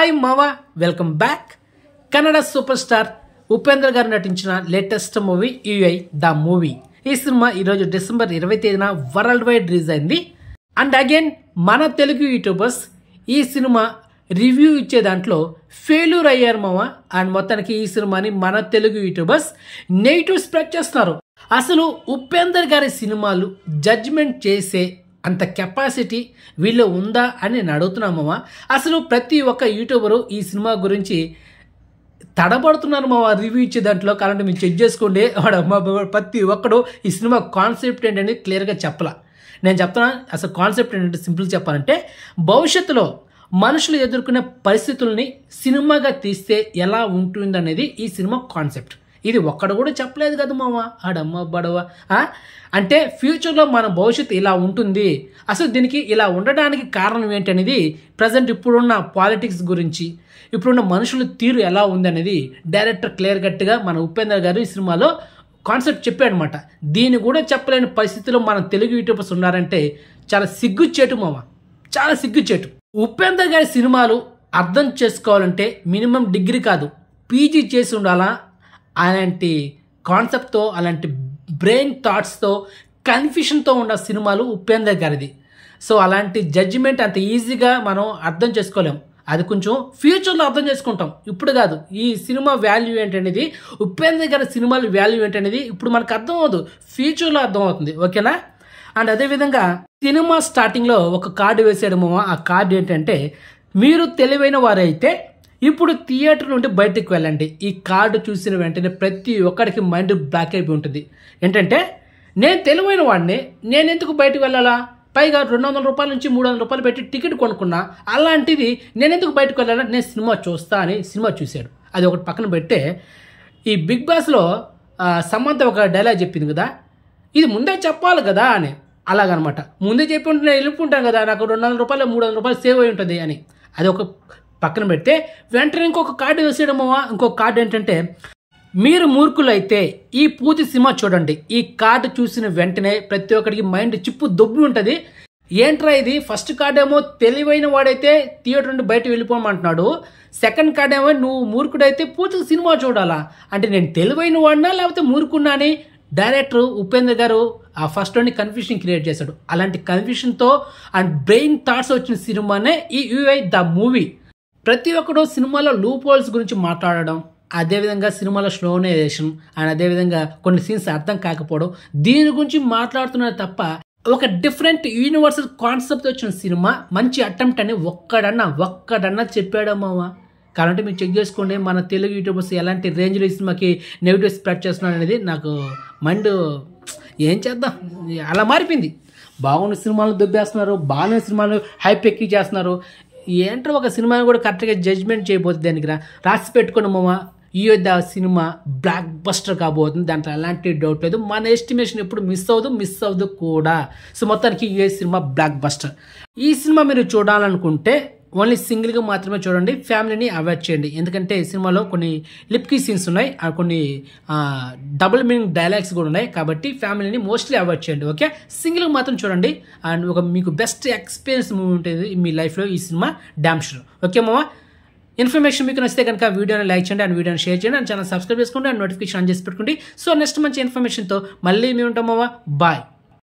Hi మావా, welcome back. Kannada superstar Upendra గారు నటించిన latest movie UI the movie. ఈ సినిమా ఈరోజు డిసెంబర్ 20 తేదీన వరల్డ్ వైడ్ రిలీజ్ అయింది. అండ్ అగైన్ మన తెలుగు యూట్యూబర్స్ ఈ సినిమా రివ్యూ ఇచ్చే దాంట్లో ఫెయిల్యూర్ అయ్యారు మావా. అండ్ మొత్తానికి ఈ సినిమాని మన తెలుగు యూట్యూబర్స్ నెగిటివ్ స్ప్రెడ్ చేస్తున్నారు. అసలు ఉపేంద్ర గారి సినిమాలు జడ్జిమెంట్ చేసే అంత కెపాసిటీ వీళ్ళు ఉందా అని నేను అడుగుతున్నామమ్మా. అసలు ప్రతి ఒక్క యూట్యూబరు ఈ సినిమా గురించి తడబడుతున్నారు మావా రివ్యూ ఇచ్చే దాంట్లో. కాబట్టి మీరు చెక్ చేసుకోండి. ప్రతి ఒక్కడు ఈ సినిమా కాన్సెప్ట్ ఏంటని క్లియర్గా చెప్పలా. నేను చెప్తున్నా అసలు కాన్సెప్ట్ ఏంటంటే సింపుల్ చెప్పాలంటే, భవిష్యత్తులో మనుషులు ఎదుర్కొనే పరిస్థితుల్ని సినిమాగా తీస్తే ఎలా ఉంటుందనేది ఈ సినిమా కాన్సెప్ట్. ఇది ఒక్కడు కూడా చెప్పలేదు కదా మామ, ఆడమ్మ బడవ. అంటే ఫ్యూచర్లో మన భవిష్యత్తు ఇలా ఉంటుంది, అసలు దీనికి ఇలా ఉండడానికి కారణం ఏంటనేది ప్రజెంట్ ఇప్పుడున్న పాలిటిక్స్ గురించి, ఇప్పుడున్న మనుషుల తీరు ఎలా ఉందనేది డైరెక్టర్ క్లియర్ కట్గా మన ఉపేంద్ర గారు ఈ సినిమాలో కాన్సెప్ట్ చెప్పాడనమాట. దీన్ని కూడా చెప్పలేని పరిస్థితిలో మన తెలుగు యూట్యూబర్స్ ఉన్నారంటే చాలా సిగ్గుచేటు మామ, చాలా సిగ్గుచేటు. ఉపేంద్ర గారి సినిమాలు అర్థం చేసుకోవాలంటే మినిమం డిగ్రీ కాదు, పీజీ చేసి ఉండాలా. అలాంటి కాన్సెప్ట్తో, అలాంటి బ్రెయిన్ థాట్స్తో, కన్ఫ్యూషన్తో ఉన్న సినిమాలు ఉపేంద్ర గారిది. సో అలాంటి జడ్జిమెంట్ అంత ఈజీగా మనం అర్థం చేసుకోలేం. అది కొంచెం ఫ్యూచర్లో అర్థం చేసుకుంటాం, ఇప్పుడు కాదు. ఈ సినిమా వాల్యూ ఏంటనేది, ఉపేంద్ర గారి సినిమాల వాల్యూ ఏంటనేది ఇప్పుడు మనకు అర్థం అవ్వదు, ఫ్యూచర్లో అర్థం అవుతుంది. ఓకేనా? అండ్ అదేవిధంగా సినిమా స్టార్టింగ్లో ఒక కార్డు వేసేయడమో, ఆ కార్డు ఏంటంటే, మీరు తెలివైన వారైతే ఇప్పుడు థియేటర్ నుండి బయటకు వెళ్ళండి. ఈ కార్డు చూసిన వెంటనే ప్రతి ఒక్కడికి మైండ్ బ్లాక్ అయిపోయి ఉంటుంది. ఏంటంటే, నేను తెలివైన వాడిని, నేను ఎందుకు బయటకు వెళ్ళాలా, పైగా 200 రూపాయల నుంచి 300 రూపాయలు పెట్టి టికెట్ కొనుక్కున్నా, అలాంటిది నేను ఎందుకు బయటకు వెళ్ళాలా, నేను సినిమా చూస్తా అని సినిమా చూశాడు. అది ఒకటి పక్కన పెడితే, ఈ బిగ్ బాస్లో సమంత ఒక డైలాగ్ చెప్పింది కదా, ఇది ముందే చెప్పాలి కదా అని. అలాగనమాట, ముందే చెప్పి ఉంటే నేను వెళ్ళిపోంటాను కదా, నాకు 200 రూపాయలు 300 రూపాయలు సేవ్ అయి ఉంటుంది అని. అది ఒక పక్కన పెడితే వెంటనే ఇంకొక కార్డు వేసేయడమో. ఇంకొక కార్డు ఏంటంటే, మీరు మూర్ఖులు అయితే ఈ పూర్తి సినిమా చూడండి. ఈ కార్డు చూసిన వెంటనే ప్రతి ఒక్కడికి మైండ్ చిప్పు దొబ్బి ఉంటుంది. ఏంట్రా ఇది, ఫస్ట్ కార్డు ఏమో తెలివైన వాడైతే థియేటర్ నుండి బయట వెళ్ళిపోమంటున్నాడు, సెకండ్ కార్డు ఏమో నువ్వు మూర్ఖుడైతే పూర్తి సినిమా చూడాలా. అంటే నేను తెలివైన వాడినా లేకపోతే మూర్ఖున్నా అని డైరెక్టర్ ఉపేంద్ర గారు ఆ ఫస్ట్లోని కన్ఫ్యూషన్ క్రియేట్ చేశాడు. అలాంటి కన్ఫ్యూషన్తో అండ్ బ్రెయిన్ థాట్స్ వచ్చిన సినిమానే ఈ యుఐ ద మూవీ. ప్రతి ఒక్కడు సినిమాలో లూప్ హోల్స్ గురించి మాట్లాడడం, అదేవిధంగా సినిమాలో స్లోనేషన్, అండ్ అదేవిధంగా కొన్ని సీన్స్ అర్థం కాకపోవడం, దీని గురించి మాట్లాడుతున్నారు తప్ప ఒక డిఫరెంట్ యూనివర్సల్ కాన్సెప్ట్ వచ్చిన సినిమా మంచి అటెంప్ట్ అని ఒక్కడన్నా చెప్పాడమ్మా. కాబట్టి మీరు చెక్ చేసుకోండి మన తెలుగు యూట్యూబర్స్ ఎలాంటి రేంజ్లో ఈ సినిమాకి నెగిటివ్ స్ప్రెడ్ చేస్తున్నారు అనేది. నాకు మైండ్ ఏం చేద్దాం, అలా మారిపోయింది. బాగున్న సినిమాలు దుబ్బేస్తున్నారు, బాగున్న సినిమాలు హైప్ ఎక్కి చేస్తున్నారు. ఏంటో ఒక సినిమాని కూడా కరెక్ట్గా జడ్జ్మెంట్ చేయబోతుంది. దానికి రాసి పెట్టుకున్న మామ, ఈ ద సినిమా బ్లాక్ బస్టర్ కాబోతుంది, దాంట్లో ఎలాంటి డౌట్ లేదు. మన ఎస్టిమేషన్ ఎప్పుడు మిస్ అవ్వదు కూడా. సో మొత్తానికి ఈ సినిమా బ్లాక్ బస్టర్. ఈ సినిమా మీరు చూడాలనుకుంటే ఓన్లీ సింగిల్గా మాత్రమే చూడండి, ఫ్యామిలీని అవాయిడ్ చేయండి. ఎందుకంటే ఈ సినిమాలో కొన్ని లిప్కీ సీన్స్ ఉన్నాయి, కొన్ని డబుల్ మీనింగ్ డైలాగ్స్ కూడా ఉన్నాయి. కాబట్టి ఫ్యామిలీని మోస్ట్లీ అవాయిడ్ చేయండి. ఓకే, సింగిల్గా మాత్రం చూడండి. అండ్ ఒక మీకు బెస్ట్ ఎక్స్పీరియన్స్ మూవీ ఉంటుంది మీ లైఫ్లో ఈ సినిమా డామ్ షూర్. ఓకే మామ, ఇన్ఫర్మేషన్ మీకు నచ్చితే కనుక వీడియోని లైక్ చేయండి, అండ్ వీడియోని షేర్ చేయండి, అండ్ ఛానల్ సబ్స్క్రైబ్ చేసుకోండి, అండ్ నోటిఫికేషన్ ఆన్ చేసి పెట్టుకోండి. సో నెక్స్ట్ మంచి ఇన్ఫర్మేషన్తో మళ్ళీ మేము ఉంటాం మామ. బాయ్.